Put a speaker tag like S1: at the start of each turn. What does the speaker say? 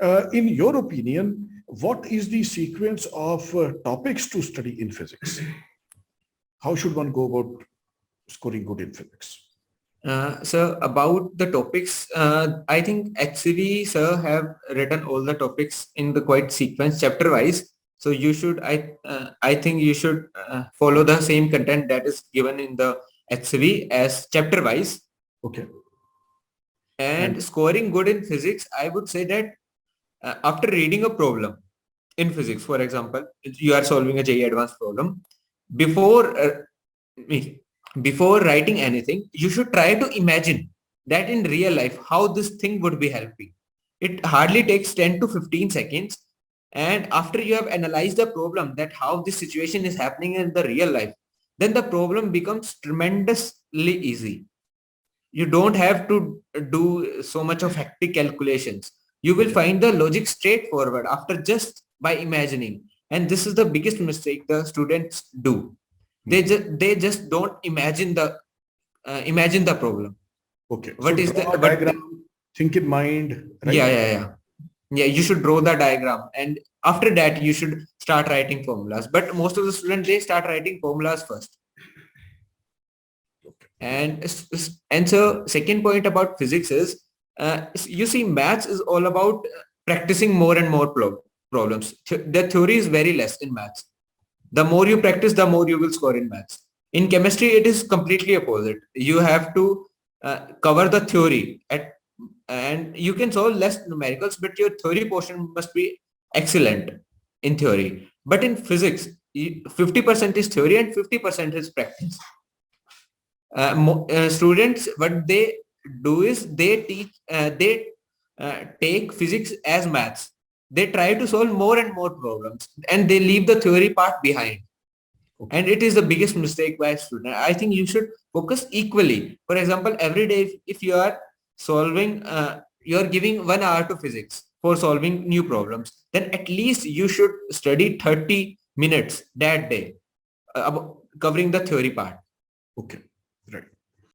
S1: In your opinion, what is the sequence of topics to study in physics? How should one go about scoring good in physics?
S2: So about the topics, I think HCV sir have written all the topics in the quite sequence chapter wise. So you should, I think you should follow the same content that is given in the HCV as chapter wise.
S1: Okay.
S2: And scoring good in physics, I would say that after reading a problem in physics, for example, you are solving a JEE advanced problem, before before writing anything, you should try to imagine that in real life, how this thing would be helping. It hardly takes 10 to 15 seconds. And after you have analyzed the problem, that how this situation is happening in the real life, then the problem becomes tremendously easy. You don't have to do so much of hectic calculations. You will find the logic straightforward after just by imagining. And this is the biggest mistake the students do. They just don't imagine the problem.
S1: Okay.
S2: What
S1: So
S2: is the
S1: draw a diagram, think in mind, right?
S2: Yeah, you should draw the diagram, and after that you should start writing formulas. But most of the students, they start writing formulas first. And so second point about physics is, you see, maths is all about practicing more and more problems. The theory is very less in maths. The more you practice, the more you will score in maths. In chemistry, it is completely opposite. You have to cover the theory and you can solve less numericals, but your theory portion must be excellent in theory. But in physics, 50% is theory and 50% is practice. Students, what they do is they take physics as maths. They try to solve more and more problems and they leave the theory part behind. Okay. And it is the biggest mistake by a student. I think you should focus equally. For example, every day, if you are solving, you are giving 1 hour to physics for solving new problems, then at least you should study 30 minutes that day, covering the theory part.
S1: Okay, right.